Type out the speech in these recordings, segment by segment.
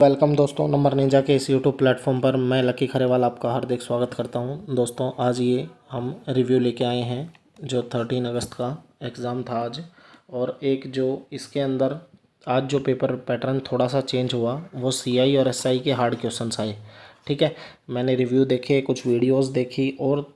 Welcome दोस्तों, number Ninja के इस यूट्यूब प्लेटफॉर्म पर मैं लकी खरेवाल आपका हार्दिक स्वागत करता हूं। दोस्तों आज ये हम रिव्यू लेके आए हैं जो 13 अगस्त का एग्ज़ाम था आज, और एक जो इसके अंदर आज जो पेपर पैटर्न थोड़ा सा चेंज हुआ वो सीआई और एसआई के हार्ड क्वेश्चंस आए। ठीक है, मैंने रिव्यू देखे, कुछ वीडियोस देखी और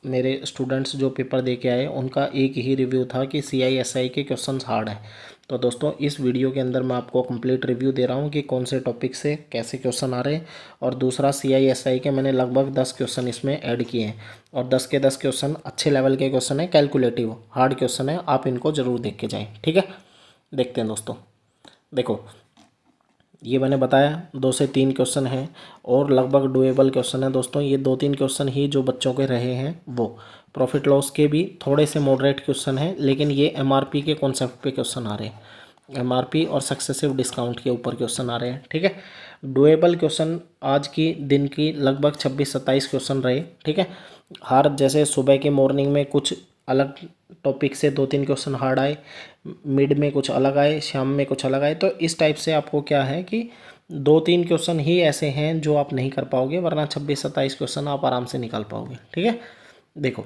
मेरे स्टूडेंट्स जो पेपर दे के आए उनका एक ही रिव्यू था कि सीआई एसआई के क्वेश्चंस हार्ड हैं। तो दोस्तों इस वीडियो के अंदर मैं आपको कंप्लीट रिव्यू दे रहा हूँ कि कौन से टॉपिक से कैसे क्वेश्चन आ रहे हैं, और दूसरा सीआई एसआई के मैंने लगभग 10 क्वेश्चन इसमें ऐड किए हैं, और 10 के 10 क्वेश्चन अच्छे लेवल के क्वेश्चन है, कैलकुलेटिव हार्ड क्वेश्चन है, आप इनको ज़रूर देख के जाएँ। ठीक है, देखते हैं दोस्तों। देखो ये मैंने बताया 2 से 3 क्वेश्चन हैं और लगभग डुएबल क्वेश्चन है दोस्तों। ये 2-3 क्वेश्चन ही जो बच्चों के रहे हैं, वो प्रॉफिट लॉस के भी थोड़े से मॉडरेट क्वेश्चन हैं, लेकिन ये एमआरपी के कॉन्सेप्ट पे क्वेश्चन आ रहे हैं, एमआरपी और सक्सेसिव डिस्काउंट के ऊपर क्वेश्चन आ रहे हैं। ठीक है, डुएबल क्वेश्चन आज की दिन की लगभग 26-27 क्वेश्चन रहे। ठीक है, हर जैसे सुबह के मॉर्निंग में कुछ अलग टॉपिक से 2-3 क्वेश्चन हार्ड आए, मिड में कुछ अलग आए, शाम में कुछ अलग आए। तो इस टाइप से आपको क्या है कि 2-3 क्वेश्चन ही ऐसे हैं जो आप नहीं कर पाओगे, वरना 26-27 क्वेश्चन आप आराम से निकाल पाओगे। ठीक है, देखो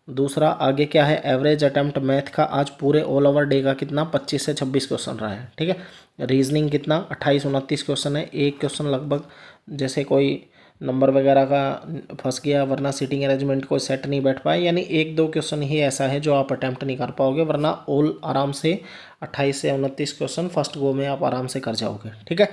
दूसरा आगे क्या है, एवरेज अटेम्प्ट मैथ का आज पूरे ऑल ओवर डे का कितना 25 से 26 क्वेश्चन रहा है। ठीक है, रीजनिंग कितना 28-29 क्वेश्चन है, एक क्वेश्चन लगभग जैसे कोई नंबर वगैरह का फंस गया, वरना सीटिंग अरेंजमेंट कोई सेट नहीं बैठ पाए, यानी 1-2 क्वेश्चन ही ऐसा है जो आप अटैम्प्ट नहीं कर पाओगे, वरना ऑल आराम से 28 से 29 क्वेश्चन फर्स्ट गो में आप आराम से कर जाओगे। ठीक है,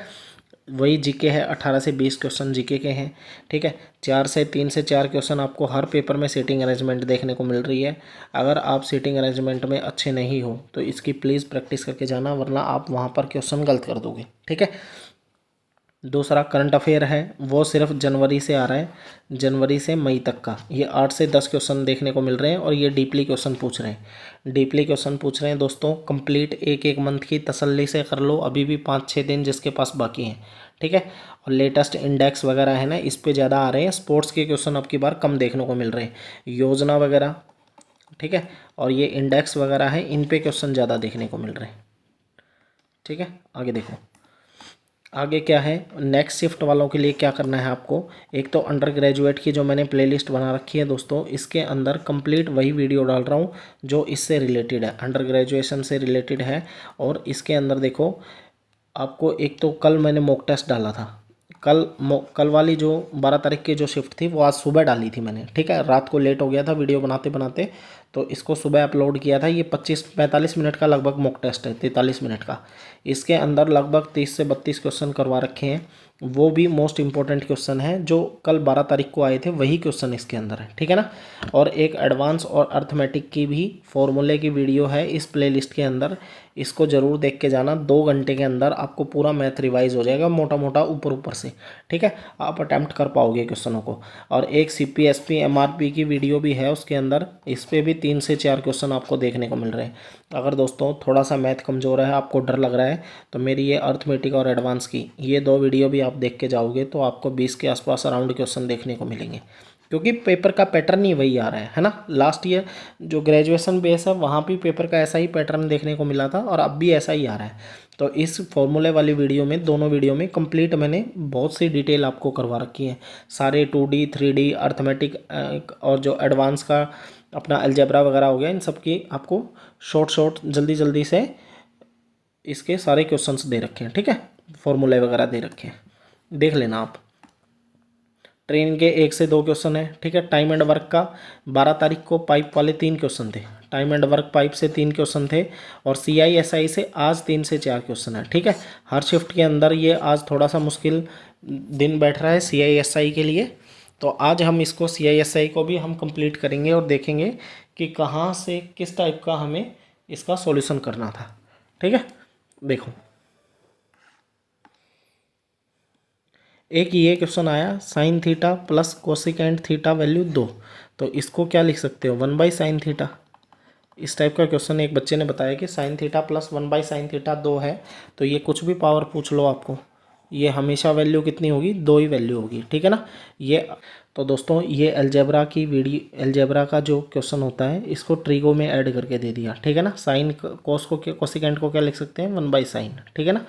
वही जीके है, 18 से 20 क्वेश्चन जीके के हैं। ठीक है, 3 से 4 क्वेश्चन आपको हर पेपर में सीटिंग अरेंजमेंट देखने को मिल रही है। अगर आप सीटिंग अरेंजमेंट में अच्छे नहीं हो तो इसकी प्लीज़ प्रैक्टिस करके जाना, वरना आप वहाँ पर क्वेश्चन गलत कर दोगे। ठीक है, दूसरा करंट अफेयर है, वो सिर्फ जनवरी से आ रहा है, जनवरी से मई तक का। ये 8 से 10 क्वेश्चन देखने को मिल रहे हैं, और ये डीपली क्वेश्चन पूछ रहे हैं, डीपली क्वेश्चन पूछ रहे हैं दोस्तों। कंप्लीट एक मंथ की तसल्ली से कर लो, अभी भी 5-6 दिन जिसके पास बाकी हैं। ठीक है, और लेटेस्ट इंडेक्स वगैरह है ना, इस पे ज़्यादा आ रहे हैं। स्पोर्ट्स के क्वेश्चन अब की बार कम देखने को मिल रहे हैं, योजना वगैरह। ठीक है, और ये इंडेक्स वगैरह है, इन पे क्वेश्चन ज़्यादा देखने को मिल रहे हैं। ठीक है, आगे देखो आगे क्या है। नेक्स्ट शिफ्ट वालों के लिए क्या करना है आपको, एक तो अंडर ग्रेजुएट की जो मैंने प्लेलिस्ट बना रखी है दोस्तों, इसके अंदर कंप्लीट वही वीडियो डाल रहा हूँ जो इससे रिलेटेड है, अंडर ग्रेजुएशन से रिलेटेड है। और इसके अंदर देखो आपको, एक तो कल मैंने मॉक टेस्ट डाला था, कल वाली जो 12 तारीख की जो शिफ्ट थी वो आज सुबह डाली थी मैंने। ठीक है, रात को लेट हो गया था वीडियो बनाते बनाते, तो इसको सुबह अपलोड किया था। ये 25-45 मिनट का लगभग मॉक टेस्ट है, 43 मिनट का। इसके अंदर लगभग 30 से 32 क्वेश्चन करवा रखे हैं, वो भी मोस्ट इंपॉर्टेंट क्वेश्चन है जो कल 12 तारीख को आए थे, वही क्वेश्चन इसके अंदर है। ठीक है ना, और एक एडवांस और अर्थमेटिक की भी फॉर्मूले की वीडियो है इस प्लेलिस्ट के अंदर, इसको ज़रूर देख के जाना। 2 घंटे के अंदर आपको पूरा मैथ रिवाइज हो जाएगा, मोटा मोटा ऊपर ऊपर से। ठीक है, आप अटैम्प्ट कर पाओगे क्वेश्चनों को। और एक सीपीएसपी एमआरपी की वीडियो भी है उसके अंदर, इस पर भी 3 से 4 क्वेश्चन आपको देखने को मिल रहे हैं। अगर दोस्तों थोड़ा सा मैथ कमज़ोर है, आपको डर लग रहा है, तो मेरी ये अर्थमेटिक और एडवांस की ये 2 वीडियो भी आप देख के जाओगे तो आपको 20 के आसपास अराउंड क्वेश्चन देखने को मिलेंगे, क्योंकि पेपर का पैटर्न ही वही आ रहा है ना। लास्ट ईयर जो ग्रेजुएशन बेस है वहाँ भी पेपर का ऐसा ही पैटर्न देखने को मिला था, और अब भी ऐसा ही आ रहा है। तो इस फॉर्मूले वाली वीडियो में, दोनों वीडियो में कंप्लीट मैंने बहुत सी डिटेल आपको करवा रखी है, सारे 2D 3D अर्थमेटिक और जो एडवांस का अपना अलजेब्रा वगैरह हो गया, इन सब की आपको शॉर्ट जल्दी जल्दी से इसके सारे क्वेश्चंस दे रखे हैं। ठीक है, फॉर्मूले वगैरह दे रखे हैं, देख लेना आप। ट्रेन के 1 से 2 क्वेश्चन है। ठीक है, टाइम एंड वर्क का 12 तारीख को पाइप वाले 3 क्वेश्चन थे, टाइम एंड वर्क पाइप से 3 क्वेश्चन थे, और सीआई एसआई से आज 3 से 4 क्वेश्चन है। ठीक है, हर शिफ्ट के अंदर ये आज थोड़ा सा मुश्किल दिन बैठ रहा है सीआई एसआई के लिए, तो आज हम इसको सीआई एसआई को भी हम कंप्लीट करेंगे और देखेंगे कि कहाँ से किस टाइप का हमें इसका सॉल्यूशन करना था। ठीक है, देखो एक ये क्वेश्चन आया, sine theta plus cosecant theta value 2, तो इसको क्या लिख सकते हो, 1/sin थीटा। इस टाइप का क्वेश्चन एक बच्चे ने बताया कि sine theta plus 1/sin theta 2 है, तो ये कुछ भी पावर पूछ लो आपको, ये हमेशा वैल्यू कितनी होगी, 2 ही वैल्यू होगी। ठीक है ना, ये तो दोस्तों ये अलजेब्रा की वीडियो, अलजेब्रा का जो क्वेश्चन होता है इसको ट्रिगो में ऐड करके दे दिया। ठीक है ना, साइन कोस को कोसिकेंट को क्या लिख सकते हैं, 1/sin। ठीक है ना,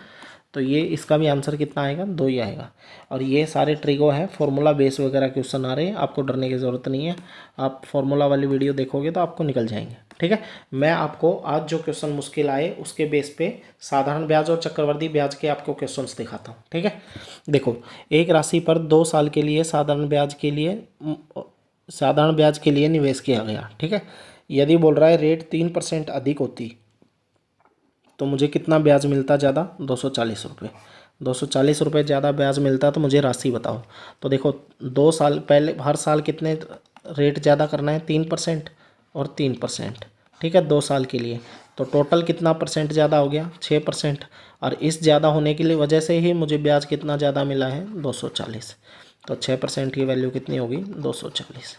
तो ये इसका भी आंसर कितना आएगा, 2 ही आएगा। और ये सारे ट्रिको हैं, फॉर्मूला बेस वगैरह क्वेश्चन आ रहे हैं, आपको डरने की ज़रूरत नहीं है। आप फॉर्मूला वाली वीडियो देखोगे तो आपको निकल जाएंगे। ठीक है, मैं आपको आज जो क्वेश्चन मुश्किल आए उसके बेस पे साधारण ब्याज और चक्रवृद्धि ब्याज के आपको क्वेश्चंस दिखाता हूँ। ठीक है, देखो एक राशि पर 2 साल के लिए साधारण ब्याज के लिए निवेश किया गया। ठीक है, यदि बोल रहा है रेट 3% अधिक होती तो मुझे कितना ब्याज मिलता ज़्यादा, 240 रुपये। 240 रुपये ज़्यादा ब्याज मिलता तो मुझे राशि बताओ। तो देखो 2 साल पहले हर साल कितने रेट ज़्यादा करना है, 3% और 3%। ठीक है, 2 साल के लिए तो टोटल कितना परसेंट ज़्यादा हो गया, 6%। और इस ज़्यादा होने की वजह से ही मुझे ब्याज कितना ज़्यादा मिला है, 240। तो 6% की वैल्यू कितनी होगी, 240।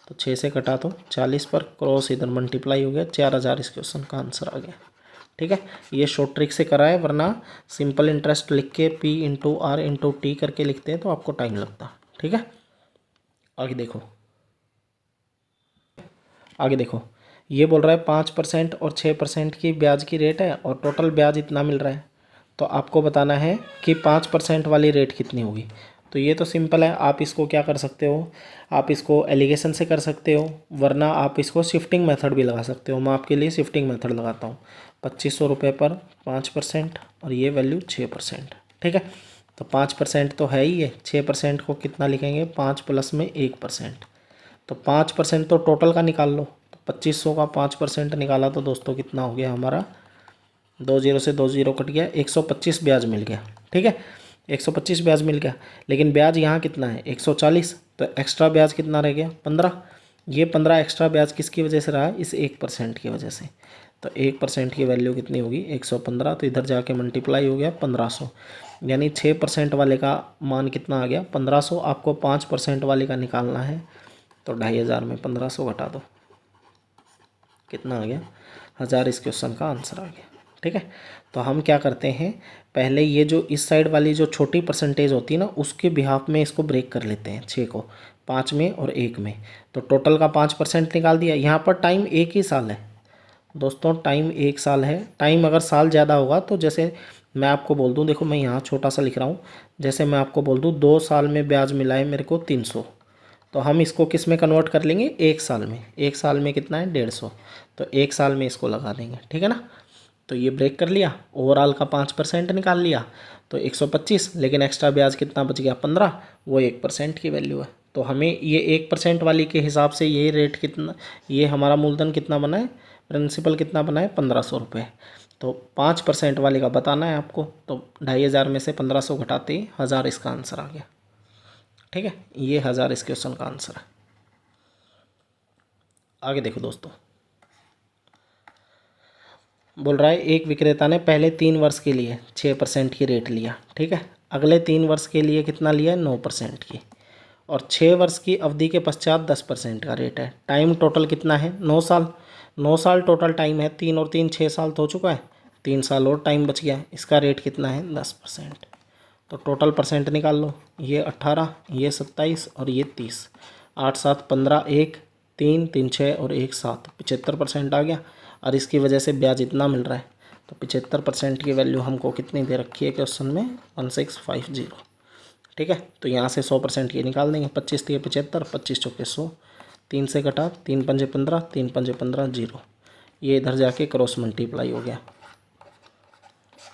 तो 6 से कटा तो 40 पर क्रॉस इधर मल्टीप्लाई हो गया, 4000 इस क्वेश्चन का आंसर आ गया। ठीक है, ये शॉर्ट ट्रिक से करा है, वरना सिंपल इंटरेस्ट लिख के P/R/T करके लिखते हैं तो आपको टाइम लगता। ठीक है, आगे देखो ये बोल रहा है 5% और 6% की ब्याज की रेट है और टोटल ब्याज इतना मिल रहा है। तो आपको बताना है कि 5% वाली रेट कितनी होगी। तो ये तो सिंपल है, आप इसको क्या कर सकते हो, आप इसको एलिगेशन से कर सकते हो, वरना आप इसको शिफ्टिंग मेथड भी लगा सकते हो। मैं आपके लिए शिफ्टिंग मेथड लगाता हूँ। 2500 रुपये पर 5% और ये वैल्यू 6%। ठीक है, तो 5% तो है ही है, 6% को कितना लिखेंगे, 5 प्लस में 1%। तो 5% तो टोटल का निकाल लो। तो 2500 का 5% निकाला तो दोस्तों कितना हो गया हमारा, 2 जीरो से 2 जीरो कट गया, 125 ब्याज मिल गया। ठीक है, 125 ब्याज मिल गया, लेकिन ब्याज यहाँ कितना है, 140। तो एक्स्ट्रा ब्याज कितना रह गया, 15। ये 15 एक्स्ट्रा ब्याज किसकी वजह से रहा है, इस 1% की वजह से। तो 1% की वैल्यू कितनी होगी, 115। तो इधर जाके मल्टीप्लाई हो गया 1500, यानी 6% वाले का मान कितना आ गया, 1500। आपको 5% वाले का निकालना है तो 2500 में 1500 घटा दो, कितना आ गया, 1000 इस क्वेश्चन का आंसर आ गया। ठीक है, तो हम क्या करते हैं, पहले ये जो इस साइड वाली जो छोटी परसेंटेज होती है ना, उसके बिहाफ में इसको ब्रेक कर लेते हैं, 6 को 5 में और 1 में। तो टोटल का 5% निकाल दिया। यहाँ पर टाइम 1 ही साल है दोस्तों, टाइम 1 साल है। टाइम अगर साल ज़्यादा होगा तो जैसे मैं आपको बोल दूँ, देखो मैं यहाँ छोटा सा लिख रहा हूँ, जैसे मैं आपको बोल दूँ 2 साल में ब्याज मिला है मेरे को 300, तो हम इसको किस में कन्वर्ट कर लेंगे, 1 साल में। 1 साल में कितना है, 150। तो 1 साल में इसको लगा देंगे। ठीक है ना, तो ये ब्रेक कर लिया, ओवरऑल का 5% निकाल लिया तो 125, लेकिन एक्स्ट्रा ब्याज कितना बच गया, 15, वो 1% की वैल्यू है। तो हमें ये 1% वाली के हिसाब से ये रेट कितना, ये हमारा मूलधन कितना बना है, प्रिंसिपल कितना बना है, 1500 रुपये। तो 5% वाले का बताना है आपको, तो 2500 में से 1500 घटाते ही 1000 इसका आंसर आ गया। ठीक है, ये 1000 इस क्वेश्चन का आंसर है। आगे देखो दोस्तों, बोल रहा है एक विक्रेता ने पहले 3 वर्ष के लिए 6% की रेट लिया। ठीक है, अगले 3 वर्ष के लिए कितना लिया है, 9% की, और 6 वर्ष की अवधि के पश्चात 10% का रेट है। टाइम टोटल कितना है, 9 साल। 9 साल टोटल टाइम है, 3 और 3 6 साल तो हो चुका है, 3 साल और टाइम बच गया। इसका रेट कितना है, 10%। तो टोटल परसेंट निकाल लो, ये 18, ये 27 और ये 30। 8 7 15, 1 3 3 6 और 1 7, 75% आ गया। और इसकी वजह से ब्याज इतना मिल रहा है। तो 75% की वैल्यू हमको कितनी दे रखी है क्वेश्चन में, 1650। ठीक है, तो यहाँ से 100% ये निकाल देंगे, 25 3 75, 25 चौके 100, 3 से कटा, 3 पंजे 15, 3 पंजे 15, 0। ये इधर जाके क्रॉस मल्टीप्लाई हो गया।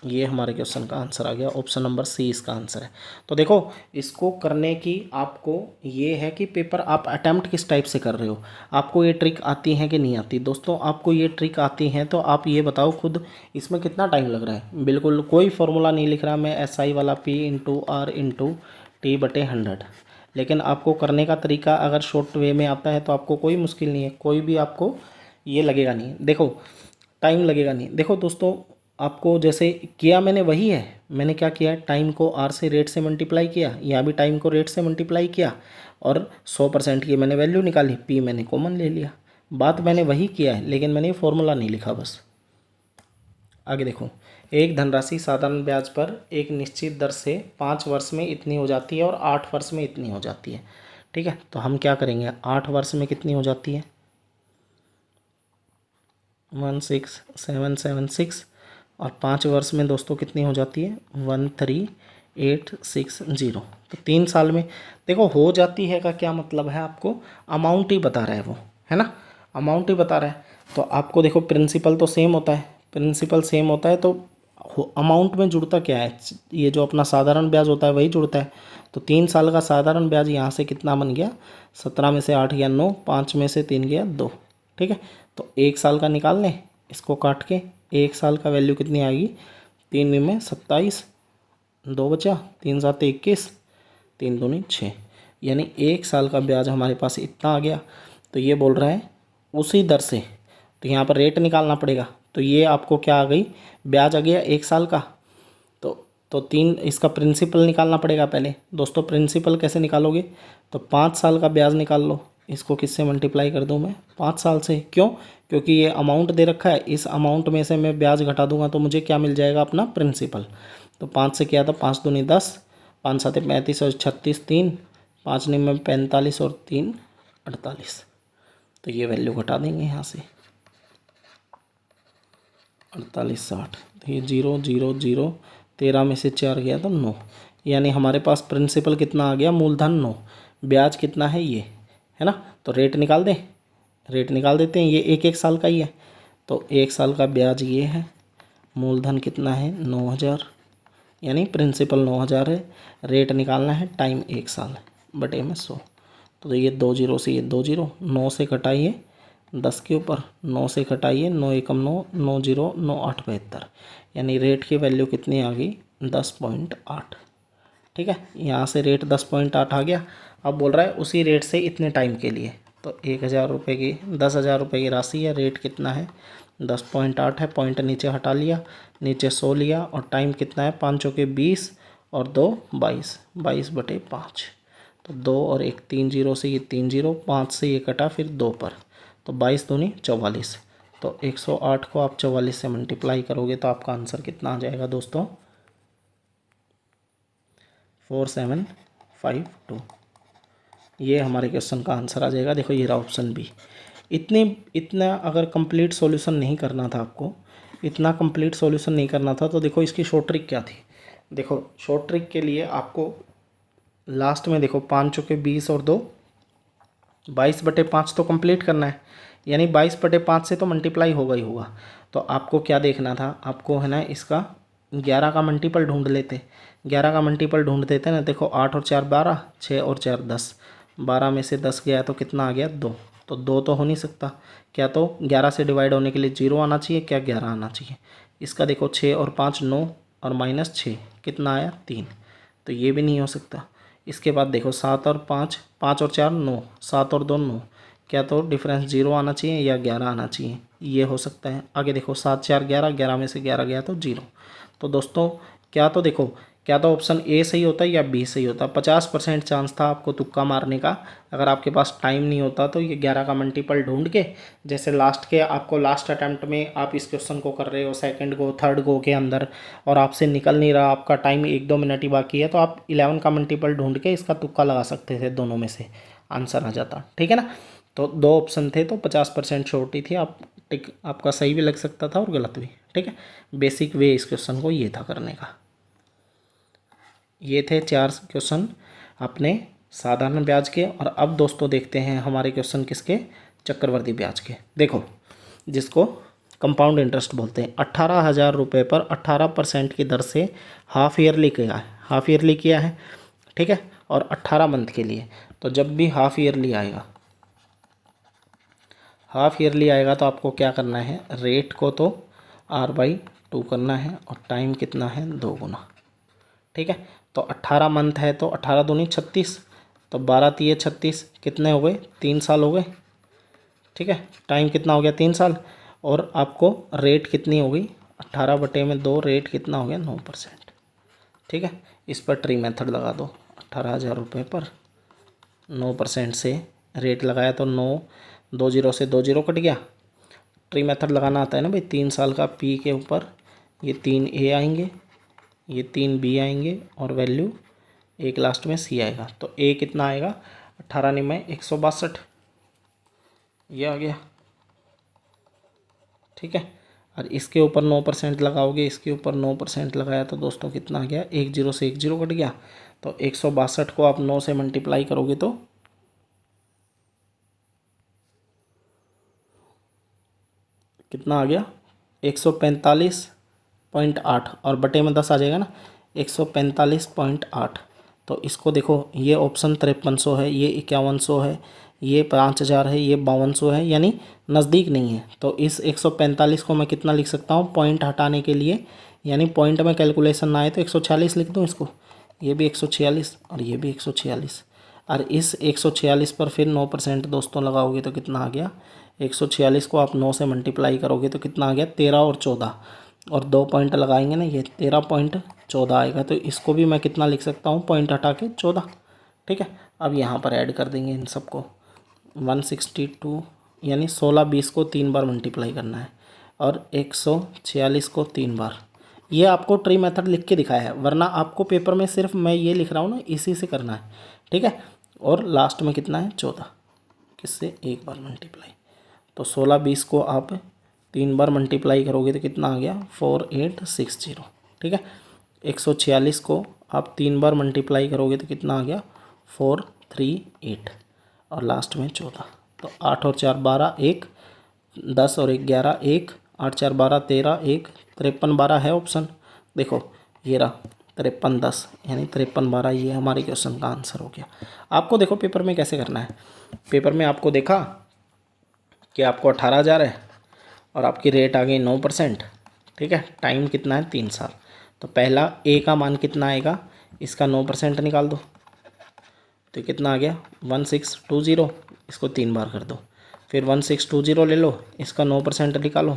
ये हमारे क्वेश्चन का आंसर आ गया, ऑप्शन नंबर सी इसका आंसर है। तो देखो इसको करने की आपको ये है कि पेपर आप अटैम्प्ट किस टाइप से कर रहे हो, आपको ये ट्रिक आती है कि नहीं आती। दोस्तों आपको ये ट्रिक आती है तो आप ये बताओ खुद, इसमें कितना टाइम लग रहा है। बिल्कुल कोई फॉर्मूला नहीं लिख रहा मैं, SI वाला P/R/T/100। लेकिन आपको करने का तरीका अगर शॉर्ट वे में आता है तो आपको कोई मुश्किल नहीं है, कोई भी आपको ये लगेगा नहीं, देखो टाइम लगेगा नहीं। देखो दोस्तों आपको जैसे किया मैंने वही है, मैंने क्या किया, टाइम को R से रेट से मल्टीप्लाई किया, यहाँ भी टाइम को रेट से मल्टीप्लाई किया और 100% की मैंने वैल्यू निकाली, P मैंने कॉमन ले लिया। बात मैंने वही किया है, लेकिन मैंने फॉर्मूला नहीं लिखा बस। आगे देखो, एक धनराशि साधारण ब्याज पर एक निश्चित दर से 5 वर्ष में इतनी हो जाती है और 8 वर्ष में इतनी हो जाती है। ठीक है, तो हम क्या करेंगे, 8 वर्ष में कितनी हो जाती है, 16776 और 5 वर्ष में दोस्तों कितनी हो जाती है 13,860। तो 3 साल में देखो हो जाती है का क्या मतलब है, आपको अमाउंट ही बता रहा है वो, है ना, अमाउंट ही बता रहा है। तो आपको देखो प्रिंसिपल तो सेम होता है, प्रिंसिपल सेम होता है तो अमाउंट में जुड़ता क्या है, ये जो अपना साधारण ब्याज होता है वही जुड़ता है। तो 3 साल का साधारण ब्याज यहाँ से कितना बन गया 17 में से 8 गया 9, 5 में से 3 गया 2। ठीक है, तो 1 साल का निकाल लें इसको काट के, 1 साल का वैल्यू कितनी आएगी 3 में 27, 2 बचा, 3 7 21, 3 दूनी 6, यानी 1 साल का ब्याज हमारे पास इतना आ गया। तो ये बोल रहा है उसी दर से, तो यहाँ पर रेट निकालना पड़ेगा। तो ये आपको क्या आ गई ब्याज आ गया 1 साल का। तो 3 इसका प्रिंसिपल निकालना पड़ेगा पहले। दोस्तों प्रिंसिपल कैसे निकालोगे, तो 5 साल का ब्याज निकाल लो। इसको किससे मल्टीप्लाई कर दूँ मैं 5 साल से, क्यों, क्योंकि ये अमाउंट दे रखा है, इस अमाउंट में से मैं ब्याज घटा दूंगा तो मुझे क्या मिल जाएगा अपना प्रिंसिपल। तो 5 से किया था 5 दूनी 10, 5 7 35 और 36 3, 5 9 में 45 और 3 48। तो ये वैल्यू घटा देंगे यहाँ से 48 60। तो ये 0 0 0, 13 में से 4 गया तो 9, यानी हमारे पास प्रिंसिपल कितना आ गया मूलधन 9, ब्याज कितना है ये, है ना। तो रेट निकाल दें, रेट निकाल देते हैं, ये 1 साल का ही है। तो 1 साल का ब्याज ये है, मूलधन कितना है 9000, यानी प्रिंसिपल 9000 है, रेट निकालना है टाइम 1 साल बटे में 100। तो ये 2 जीरो से ये 2 जीरो, 9 से घटाइए 10 के ऊपर, 9 से घटाइए 9 एकम 9, 9 जीरो 9 8 72, यानी रेट की वैल्यू कितनी आ गई 10.8। ठीक है, यहाँ से रेट 10.8 आ गया। अब बोल रहा है उसी रेट से इतने टाइम के लिए, तो 1000 रुपये की 10,000 रुपये की राशि है, रेट कितना है 10.8 है, पॉइंट नीचे हटा लिया, नीचे 100 लिया, और टाइम कितना है 5 चौके 20 और 2 22, 22/5। तो 2 और 1 3 जीरो से ये 3 जीरो, 5 से ये कटा फिर 2 पर, तो 22 दूनी 44। तो 108 को आप 44 से मल्टीप्लाई करोगे तो आपका आंसर कितना आ जाएगा दोस्तों 4752। ये हमारे क्वेश्चन का आंसर आ जाएगा। देखो ये रहा ऑप्शन बी। इतना अगर कंप्लीट सॉल्यूशन नहीं करना था आपको, इतना कंप्लीट सॉल्यूशन नहीं करना था, तो देखो इसकी शॉर्ट ट्रिक क्या थी। देखो शॉर्ट ट्रिक के लिए आपको लास्ट में देखो 5 चौके 20 और 2 22/5 तो कंप्लीट करना है, यानी 22/5 से तो मल्टीप्लाई होगा ही होगा। तो आपको क्या देखना था, आपको है ना इसका 11 का मल्टीपल ढूंढ लेते, 11 का मल्टीपल ढूंढ देते ना। देखो 8 और 4 12, 6 और 4 10, 12 में से 10 गया तो कितना आ गया 2। तो 2 तो हो नहीं सकता, क्या तो 11 से डिवाइड होने के लिए 0 आना चाहिए, क्या 11 आना चाहिए। इसका देखो 6 और 5 9 और -6 कितना आया 3, तो ये भी नहीं हो सकता। इसके बाद देखो 7 और 5, 5 और 4 9, 7 और 2 9, क्या तो डिफरेंस 0 आना चाहिए या 11 आना चाहिए, ये हो सकता है। आगे देखो 7 4 11, 11 में से 11 गया तो 0। तो दोस्तों क्या तो देखो, क्या तो ऑप्शन ए सही होता है या बी सही होता है। 50% चांस था आपको तुक्का मारने का, अगर आपके पास टाइम नहीं होता तो ये 11 का मल्टीपल ढूंढ के, जैसे लास्ट के आपको लास्ट अटैम्प्ट में आप इस क्वेश्चन को कर रहे हो सेकंड गो थर्ड गो के अंदर, और आपसे निकल नहीं रहा, आपका टाइम 1-2 मिनट ही बाकी है, तो आप 11 का मल्टीपल ढूंढ के इसका तुक्का लगा सकते थे, दोनों में से आंसर आ जाता। ठीक है ना। तो 2 ऑप्शन थे, तो 50% श्योरिटी थी, आप टिक आपका सही भी लग सकता था और गलत भी। ठीक है, बेसिक वे इस क्वेश्चन को ये था करने का। ये थे 4 क्वेश्चन अपने साधारण ब्याज के। और अब दोस्तों देखते हैं हमारे क्वेश्चन किसके, चक्रवर्ती ब्याज के। देखो जिसको कंपाउंड इंटरेस्ट बोलते हैं, 18,000 रुपये पर 18% की दर से हाफ ईयरली किया है, हाफ ईयरली किया है। ठीक है, और 18 मंथ के लिए। तो जब भी हाफ ईयरली आएगा, हाफ ईयरली आएगा तो आपको क्या करना है, रेट को तो r/2 करना है, और टाइम कितना है 2 गुना। ठीक है, तो 18 मंथ है तो 18 दूनी 36, तो 12 तिये 36, कितने हो गए 3 साल हो गए। ठीक है, टाइम कितना हो गया 3 साल, और आपको रेट कितनी हो गई 18/2, रेट कितना हो गया 9%। ठीक है, इस पर ट्री मेथड लगा दो, 18,000 रुपये पर 9% से रेट लगाया तो 9, 2 जीरो से 2 जीरो कट गया। ट्री मेथड लगाना आता है ना भाई, 3 साल का पी के ऊपर ये 3 ए आएंगे, ये 3 बी आएंगे, और वैल्यू एक लास्ट में सी आएगा। तो ए कितना आएगा 18 में 162, ये आ गया। ठीक है, और इसके ऊपर 9% लगाओगे, इसके ऊपर 9% लगाया तो दोस्तों कितना आ गया, 10 से 10 कट गया। तो 162 को आप 9 से मल्टीप्लाई करोगे तो कितना आ गया, 145.8 और बटे में 10 आ जाएगा ना, 145.8। तो इसको देखो, ये ऑप्शन 5300 है, ये 5100 है, ये 5000 है, ये 5200 है, यानी नज़दीक नहीं है। तो इस 145 को मैं कितना लिख सकता हूँ पॉइंट हटाने के लिए, यानी पॉइंट में कैलकुलेशन ना आए तो 146 लिख दूँ इसको। ये भी 146 और ये भी 146, और इस 146 पर फिर 9% दोस्तों लगाओगे तो कितना आ गया, 146 को आप 9 से मल्टीप्लाई करोगे तो कितना आ गया, 13 और 14, और 2 पॉइंट लगाएंगे ना, ये 13.14 आएगा। तो इसको भी मैं कितना लिख सकता हूँ, पॉइंट हटा के 14। ठीक है, अब यहाँ पर ऐड कर देंगे इन सबको, 162, यानी 16-20 को 3 बार मल्टीप्लाई करना है, और 146 को 3 बार। ये आपको ट्री मेथड लिख के दिखाया है, वरना आपको पेपर में सिर्फ मैं ये लिख रहा हूँ ना, इसी से करना है। ठीक है, और लास्ट में कितना है, 14, किससे, एक बार मल्टीप्लाई। तो 16-20 को आप 3 बार मल्टीप्लाई करोगे तो कितना आ गया, 4860। ठीक है, 146 को आप 3 बार मल्टीप्लाई करोगे तो कितना आ गया, 438, और लास्ट में 14। तो 8 और 4 12, 1 10 और 1 11, 1 8 4 12 13, 1 53 12 है ऑप्शन। देखो ये रहा 53 10, यानी 53 12, ये हमारे क्वेश्चन का आंसर हो गया। आपको देखो पेपर में कैसे करना है, पेपर में आपको देखा कि आपको 18,000 है और आपकी रेट आ गई 9%। ठीक है, टाइम कितना है, 3 साल। तो पहला ए का मान कितना आएगा, इसका 9% निकाल दो, तो कितना आ गया, 1620। इसको 3 बार कर दो, फिर 1620 ले लो, इसका 9% निकालो,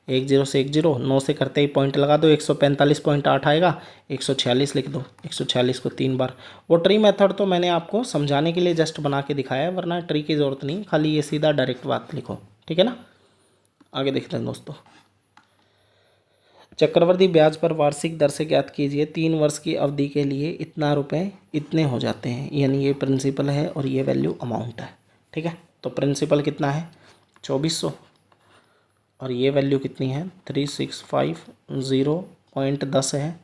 10 से 10, 9 से करते ही पॉइंट लगा दो, 145.8 आएगा, 146 लिख दो, 146 को 3 बार। वो ट्री मेथड तो मैंने आपको समझाने के लिए जस्ट बना के दिखाया है, वरना ट्री की ज़रूरत नहीं, खाली ये सीधा डायरेक्ट बात लिखो। ठीक है ना, आगे देखते हैं दोस्तों। चक्रवृद्धि ब्याज पर वार्षिक दर से ज्ञात कीजिए 3 वर्ष की अवधि के लिए इतना रुपए इतने हो जाते हैं, यानी ये प्रिंसिपल है और ये वैल्यू अमाउंट है। ठीक है, तो प्रिंसिपल कितना है, 2400, और ये वैल्यू कितनी है, 3650.10 है,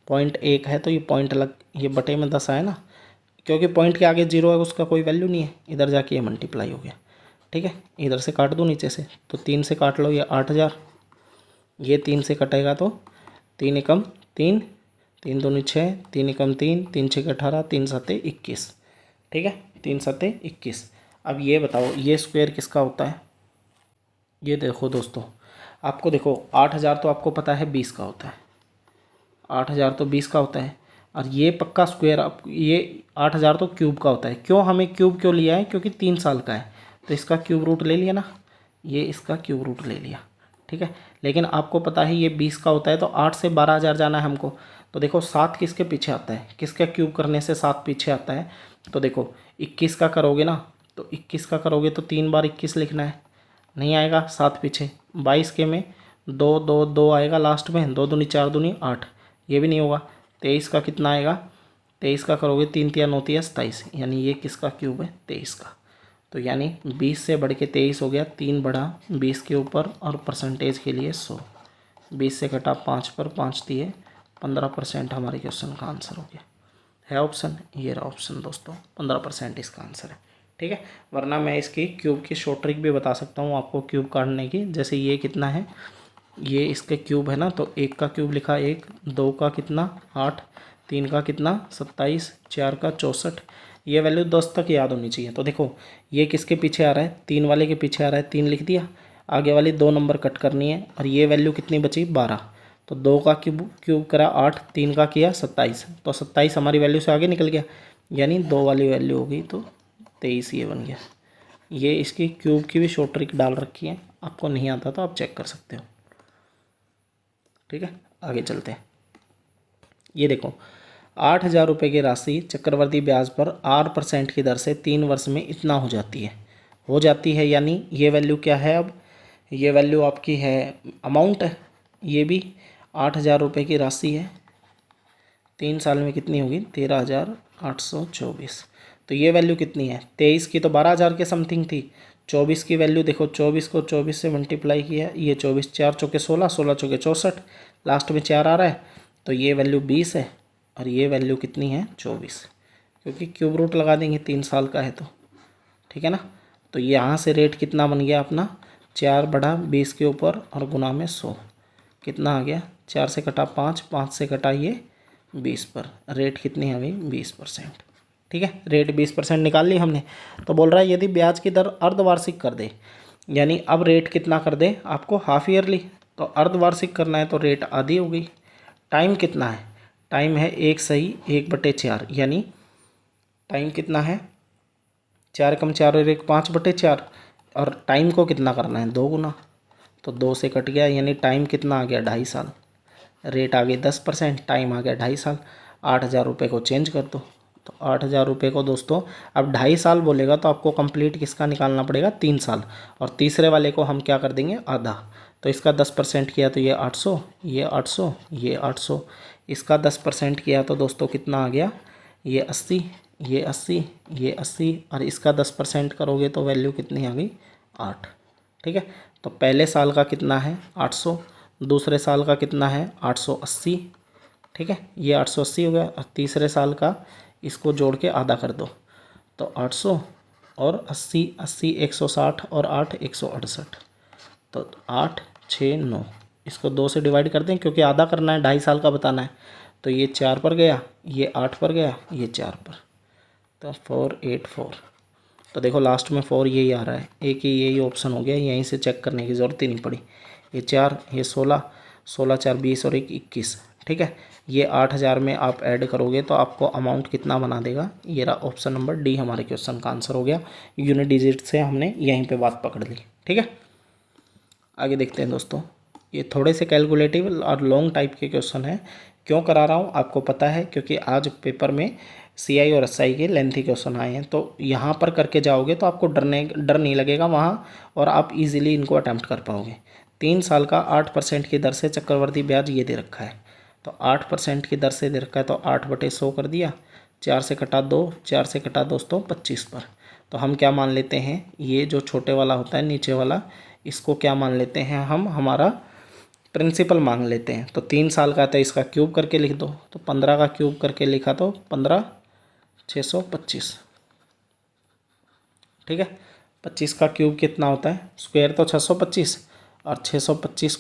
0.1 है, तो ये पॉइंट अलग, ये बटे में 10 आया ना, क्योंकि पॉइंट के आगे 0 है उसका कोई वैल्यू नहीं है, इधर जाके ये मल्टीप्लाई हो गया। ठीक है, इधर से काट दो नीचे से, तो 3 से काट लो, ये 8000, ये 3 से कटेगा तो 3 एकम 3, 3 दूनी 6, 3 एकम 3, 3 6 18, 3 सत्ते 21। ठीक है, 3 सत्ते 21। अब ये बताओ ये स्क्वायर किसका होता है, ये देखो दोस्तों, आपको देखो 8000 तो आपको पता है 20 का होता है, 8000 तो 20 का होता है, और ये पक्का स्क्वायर आप, ये 8000 तो क्यूब का होता है। क्यों हमें क्यूब क्यों लिया है, क्योंकि 3 साल का है, तो इसका क्यूब रूट ले लिया ना, ये इसका क्यूब रूट ले लिया। ठीक है, लेकिन आपको पता है ये 20 का होता है, तो 8 से 12,000 जाना है हमको। तो देखो 7 किसके पीछे आता है, किसका क्यूब करने से 7 पीछे आता है, तो देखो 21 का करोगे ना, तो 21 का करोगे तो 3 बार 21 लिखना है, नहीं आएगा 7 पीछे, 22 के में 2 2 2 आएगा लास्ट में, 2 दूनी 4 दूनी 8, ये भी नहीं होगा। 23 का कितना आएगा, 23 का करोगे 3 3 9 3 27, यानी ये किसका क्यूब है, 23 का। तो यानी 20 से बढ़ के 23 हो गया, 3 बढ़ा 20 के ऊपर, और परसेंटेज के लिए 100, 20 से घटा 5 पर 5 दिए 15%, हमारे क्वेश्चन का आंसर हो गया। है ऑप्शन, ये रहा ऑप्शन दोस्तों, 15% इसका आंसर है। ठीक है, वरना मैं इसकी क्यूब की शॉर्ट ट्रिक भी बता सकता हूँ आपको क्यूब काटने की। जैसे ये कितना है, ये इसके क्यूब है ना, तो 1 का क्यूब लिखा 1, 2 का कितना 8, 3 का कितना 27, 4 का 64, ये वैल्यू 10 तक याद होनी चाहिए। तो देखो ये किसके पीछे आ रहा है, 3 वाले के पीछे आ रहा है, 3 लिख दिया, आगे वाली 2 नंबर कट करनी है, और ये वैल्यू कितनी बची 12, तो 2 का क्यूब करा 8, 3 का किया 27, तो 27 हमारी वैल्यू से आगे निकल गया, यानी 2 वाली वैल्यू हो गई, तो 23 ये बन गया। ये इसकी क्यूब की भी शॉर्ट ट्रिक डाल रखी है, आपको नहीं आता तो आप चेक कर सकते हो। ठीक है, आगे चलते हैं। ये देखो 8,000 रुपये की राशि चक्रवर्ती ब्याज पर 8% की दर से 3 वर्ष में इतना हो जाती है, यानी ये वैल्यू क्या है, अब ये वैल्यू आपकी है अमाउंट है, ये भी 8,000 रुपये की राशि है, 3 साल में कितनी होगी 13,824। तो ये वैल्यू कितनी है, 23 की तो 12,000 के समथिंग थी, 24 की वैल्यू देखो, 24 को 24 से मल्टीप्लाई किया, ये 24, 4 चौके 16, 16 चौके 64, लास्ट में 4 आ रहा है, तो ये वैल्यू 20 है और ये वैल्यू कितनी है 24, क्योंकि क्यूब रूट लगा देंगे 3 साल का है तो, ठीक है ना। तो यहाँ से रेट कितना बन गया अपना, 4 बड़ा 20 के ऊपर और गुना में 100, कितना आ गया, 4 से कटा 5, 5 से कटा ये 20 पर, रेट कितनी आ गई 20%, ठीक है। रेट 20% निकाल ली हमने। तो बोल रहा है यदि ब्याज की दर अर्धवार्षिक कर दे, यानी अब रेट कितना कर दे आपको, हाफ ईयरली, तो अर्धवार्षिक करना है तो रेट आधी हो गई। टाइम कितना है, टाइम है 1 सही 1/4, यानी टाइम कितना है 4 कम 4 और 1 5/4, और टाइम को कितना करना है 2 गुना, तो 2 से कट गया, यानी टाइम कितना आ गया 2.5 साल। रेट आ गई 10%, टाइम आ गया 2.5 साल। 8,000 रुपये को चेंज कर दो, तो 8,000 रुपये को दोस्तों अब 2.5 साल बोलेगा तो आपको कंप्लीट किसका निकालना पड़ेगा 3 साल, और तीसरे वाले को हम क्या कर देंगे आधा, तो इसका 10% किया तो ये 800, ये 800, ये 800, इसका 10% किया तो दोस्तों कितना आ गया, ये 80, ये 80, ये 80, और इसका 10% करोगे तो वैल्यू कितनी आ गई 8, ठीक है। तो पहले साल का कितना है 800, दूसरे साल का कितना है 880, ठीक है, ये 880 हो गया, और तीसरे साल का इसको जोड़ के आधा कर दो, तो 800 और 80, 80 160 और 8 168, तो 8 6 9, इसको 2 से डिवाइड कर दें क्योंकि आधा करना है, 2.5 साल का बताना है, तो ये 4 पर गया, ये 8 पर गया, ये 4 पर, तो 484, तो देखो लास्ट में 4 यही आ रहा है, एक ही यही ऑप्शन हो गया, यहीं से चेक करने की ज़रूरत ही नहीं पड़ी। ये 4, ये 16, 16 4 20 और 1 21, ठीक है। ये 8,000 में आप ऐड करोगे तो आपको अमाउंट कितना बना देगा, ये रहा ऑप्शन नंबर डी हमारे क्वेश्चन का आंसर हो गया। यूनिट डिजिट से हमने यहीं पे बात पकड़ ली, ठीक है। आगे देखते हैं दोस्तों, ये थोड़े से कैलकुलेटिव और लॉन्ग टाइप के क्वेश्चन है। क्यों करा रहा हूँ आपको पता है, क्योंकि आज पेपर में सीआई और एसआई के लेंथी क्वेश्चन आए हैं, तो यहाँ पर करके जाओगे तो आपको डर नहीं लगेगा वहाँ, और आप इजीली इनको अटैम्प्ट कर पाओगे। 3 साल का 8% की दर से चक्रवर्ती ब्याज ये दे रखा है, तो 8% की दर से दे रखा है, तो 8/100 कर दिया, 4 से कटा 2, 4 से कटा दोस्तों 25 पर, तो हम क्या मान लेते हैं, ये जो छोटे वाला होता है नीचे वाला, इसको क्या मान लेते हैं हम, हमारा प्रिंसिपल मांग लेते हैं। तो 3 साल का था, इसका क्यूब करके लिख दो, तो 15 का क्यूब करके लिखा तो 15 625, ठीक है। 25 का क्यूब कितना होता है, स्क्वायर तो 625, और 625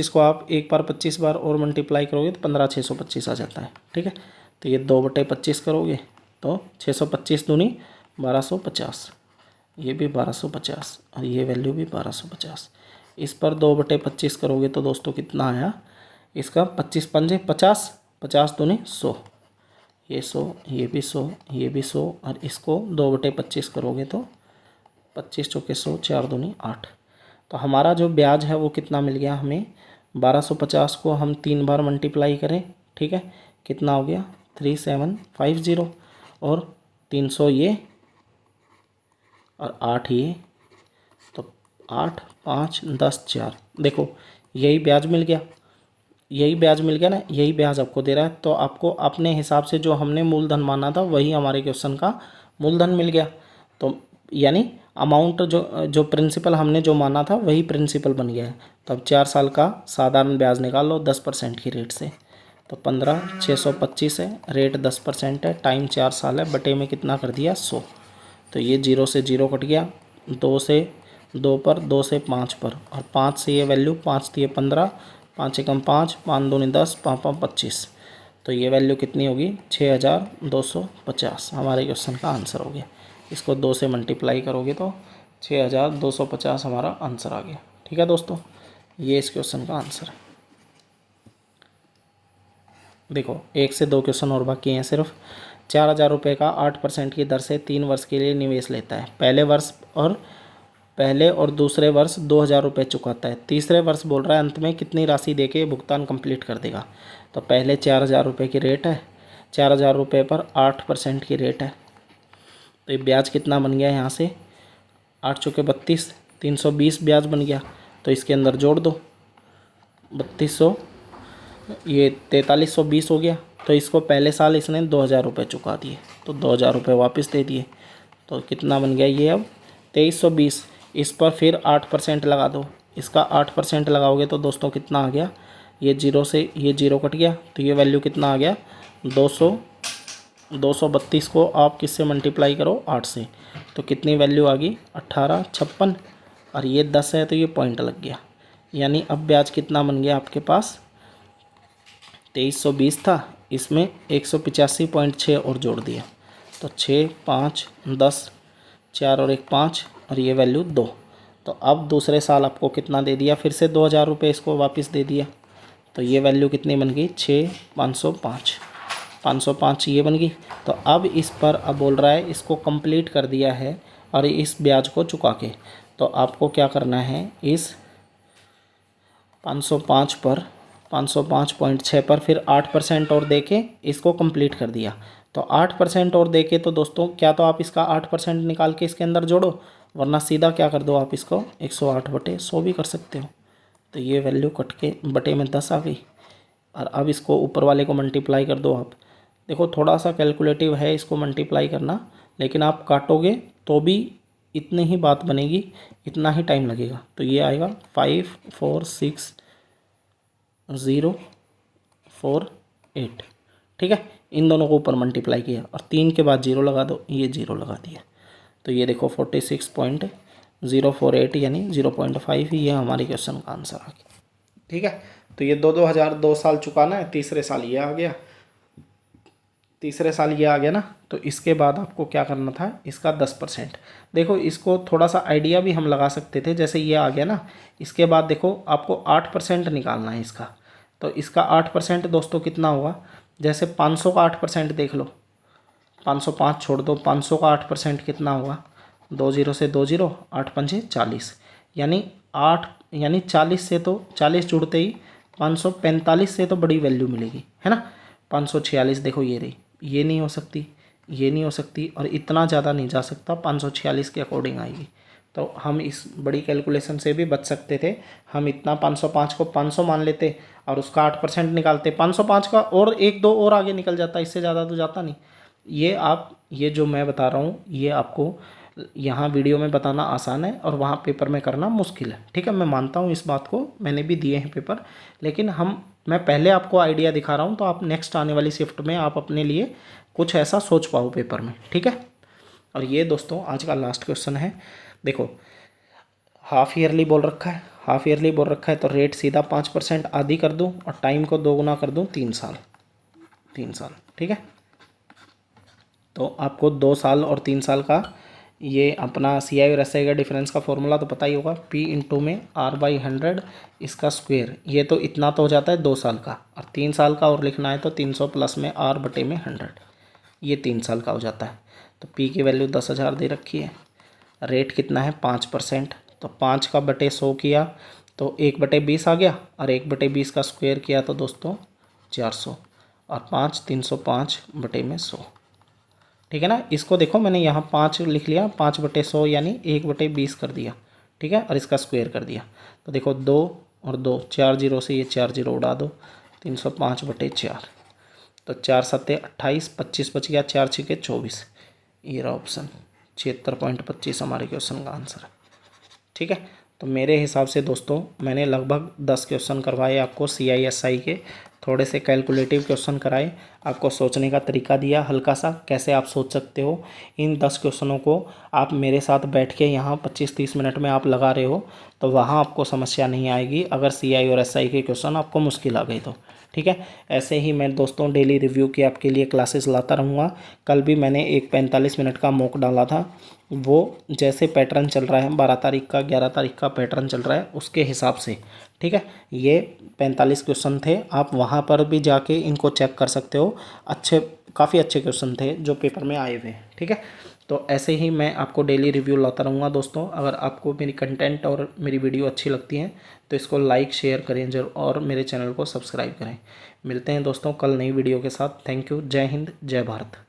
को आप एक बार 25 बार और मल्टीप्लाई करोगे तो 15 625 आ जाता है, ठीक है। तो ये 2/25 करोगे तो 625 दूनी 1250, ये भी 1250, और ये वैल्यू भी 1250। इस पर 2/25 करोगे तो दोस्तों कितना आया, इसका 25 पंजे 50, 50 दूनी 100, ये 100, ये भी 100, ये भी 100, और इसको 2/25 करोगे तो 25 चौके 100, 4 दूनी 8। तो हमारा जो ब्याज है वो कितना मिल गया हमें, 1250 को हम 3 बार मल्टीप्लाई करें, ठीक है, कितना हो गया 3750, और 300 ये और 8 ये, तो 8 5 10 4, देखो यही ब्याज मिल गया, यही ब्याज मिल गया ना, यही ब्याज आपको दे रहा है, तो आपको अपने हिसाब से जो हमने मूलधन माना था वही हमारे क्वेश्चन का मूलधन मिल गया। तो यानी अमाउंट जो प्रिंसिपल हमने जो माना था वही प्रिंसिपल बन गया है। तो अब 4 साल का साधारण ब्याज निकाल लो 10% की रेट से, तो 15 625 है, रेट 10% है, टाइम 4 साल है, बटे में कितना कर दिया 100, तो ये 0 से 0 कट गया, 2 से 2 पर, 2 से 5 पर, और 5 से ये वैल्यू 5 थी 15, 5 एकम 5, 5 दूनी 10, 5 5 25, तो ये वैल्यू कितनी होगी 6250 हमारे क्वेश्चन का आंसर हो गया। इसको 2 से मल्टीप्लाई करोगे तो 6250 हमारा आंसर आ गया, ठीक है दोस्तों, ये इस क्वेश्चन का आंसर है। देखो 1 से 2 क्वेश्चन और बाकी हैं सिर्फ। 4,000 रुपये का 8% की दर से 3 वर्ष के लिए निवेश लेता है, पहले और दूसरे वर्ष 2,000 रुपये चुकाता है, तीसरे वर्ष बोल रहा है अंत में कितनी राशि देके भुगतान कंप्लीट कर देगा। तो पहले 4,000 रुपये की रेट है, 4,000 रुपये पर 8% की रेट है, तो ये ब्याज कितना बन गया यहाँ से 8 चौके 32, 320 ब्याज बन गया, तो इसके अंदर जोड़ दो 3200, ये 4320 हो गया, तो इसको पहले साल इसने 2,000 रुपये चुका दिए, तो 2,000 रुपये वापस दे दिए, तो कितना बन गया ये अब 2320। इस पर फिर 8% लगा दो, इसका 8% लगाओगे तो दोस्तों कितना आ गया, ये जीरो से ये जीरो कट गया तो ये वैल्यू कितना आ गया 232 को आप किससे मल्टीप्लाई करो 8 से, तो कितनी वैल्यू आ गई 1856। और ये 10 है तो ये पॉइंट लग गया, यानी अब ब्याज कितना बन गया आपके पास 2320 था, इसमें 185.6 और जोड़ दिया तो 6 5 10 4 और 1 5 और ये वैल्यू 2। तो अब दूसरे साल आपको कितना दे दिया, फिर से 2000 रुपये इसको वापस दे दिया, तो ये वैल्यू कितनी बन गई 6 505 ये बन गई। तो अब इस पर अब बोल रहा है इसको कंप्लीट कर दिया है और इस ब्याज को चुका के, तो आपको क्या करना है इस 505 पर 505.6 पर फिर 8% और दे के इसको कंप्लीट कर दिया। तो 8% और दे के तो दोस्तों क्या तो आप इसका 8% निकाल के इसके अंदर जोड़ो, वरना सीधा क्या कर दो आप इसको 108/100 भी कर सकते हो। तो ये वैल्यू कट के बटे में 10 आ गई और अब इसको ऊपर वाले को मल्टीप्लाई कर दो आप। देखो थोड़ा सा कैलकुलेटिव है इसको मल्टीप्लाई करना, लेकिन आप काटोगे तो भी इतनी ही बात बनेगी, इतना ही टाइम लगेगा। तो ये आएगा 546,048। ठीक है, इन दोनों को ऊपर मल्टीप्लाई किया और 3 के बाद 0 लगा दो, ये 0 लगा दिया तो ये देखो 46.048 यानी 0.5 ही ये हमारे क्वेश्चन का आंसर आ गया। ठीक है, तो ये 2000 2 साल चुकाना है, तीसरे साल ये आ गया, तीसरे साल ये आ गया ना। तो इसके बाद आपको क्या करना था, इसका 10%। देखो इसको थोड़ा सा आइडिया भी हम लगा सकते थे, जैसे ये आ गया ना, इसके बाद देखो आपको 8% निकालना है इसका। तो इसका 8% दोस्तों कितना होगा, जैसे 500 का 8% देख लो, 505 छोड़ दो, 500 का 8% कितना होगा, 2 0 से 2 0 8 5 40, यानी 40 से तो 40 जुड़ते ही 545 से तो बड़ी वैल्यू मिलेगी, है ना। 546 देखो ये रही, ये नहीं हो सकती, ये नहीं हो सकती और इतना ज़्यादा नहीं जा सकता, 546 के अकॉर्डिंग आएगी। तो हम इस बड़ी कैलकुलेशन से भी बच सकते थे, हम इतना 505 को 500 मान लेते और उसका 8% निकालते, 505 का और 1 2 और आगे निकल जाता, इससे ज़्यादा तो जाता नहीं। ये जो मैं बता रहा हूँ ये आपको यहाँ वीडियो में बताना आसान है और वहाँ पेपर में करना मुश्किल है। ठीक है, मैं मानता हूँ इस बात को, मैंने भी दिए हैं पेपर, लेकिन मैं पहले आपको आइडिया दिखा रहा हूँ तो आप नेक्स्ट आने वाली शिफ्ट में आप अपने लिए कुछ ऐसा सोच पाओ पेपर में। ठीक है, और ये दोस्तों आज का लास्ट क्वेश्चन है। देखो हाफ ईयरली बोल रखा है, हाफ ईयरली बोल रखा है तो रेट सीधा 5% आधी कर दूँ और टाइम को 2 गुना कर दूँ 3 साल। ठीक है, तो आपको 2 साल और 3 साल का ये अपना CI और SI का डिफरेंस का फॉर्मूला तो पता ही होगा, P इंटू में R/100 इसका स्क्वायर, ये तो इतना तो हो जाता है 2 साल का, और 3 साल का और लिखना है तो 300 प्लस में R/100, ये 3 साल का हो जाता है। तो P की वैल्यू 10,000 दे रखी है, रेट कितना है 5%, तो 5 का बटे 100 किया तो 1/20 आ गया और 1/20 का स्क्वायर किया तो दोस्तों 400 और 5 305/100। ठीक है ना, इसको देखो मैंने यहाँ 5 लिख लिया, 5/100 यानी 1/20 कर दिया। ठीक है, और इसका स्क्वायर कर दिया तो देखो 2 और 2 4 0 से ये 4 0 उड़ा दो, 305/4, तो 4 7 28, 25 बच गया, 4 6 24, ये रहा ऑप्शन 76.25 हमारे क्वेश्चन का आंसर है। ठीक है, तो मेरे हिसाब से दोस्तों मैंने लगभग 10 क्वेश्चन करवाए आपको CI SI के, थोड़े से कैलकुलेटिव क्वेश्चन कराए, आपको सोचने का तरीका दिया हल्का सा, कैसे आप सोच सकते हो। इन 10 क्वेश्चनों को आप मेरे साथ बैठ के यहाँ 25-30 मिनट में आप लगा रहे हो तो वहाँ आपको समस्या नहीं आएगी, अगर CI और SI के क्वेश्चन आपको मुश्किल आ गई तो। ठीक है, ऐसे ही मैं दोस्तों डेली रिव्यू की आपके लिए क्लासेस लाता रहूँगा। कल भी मैंने एक 45 मिनट का मॉक डाला था, वो जैसे पैटर्न चल रहा है 12 तारीख का 11 तारीख का पैटर्न चल रहा है उसके हिसाब से। ठीक है, ये 45 क्वेश्चन थे, आप वहाँ पर भी जाके इनको चेक कर सकते हो, काफ़ी अच्छे क्वेश्चन थे जो पेपर में आए हुए हैं। ठीक है, तो ऐसे ही मैं आपको डेली रिव्यू लाता रहूँगा दोस्तों। अगर आपको मेरी कंटेंट और मेरी वीडियो अच्छी लगती हैं तो इसको लाइक शेयर करें जरूर और मेरे चैनल को सब्सक्राइब करें। मिलते हैं दोस्तों कल नई वीडियो के साथ। थैंक यू, जय हिंद, जय भारत।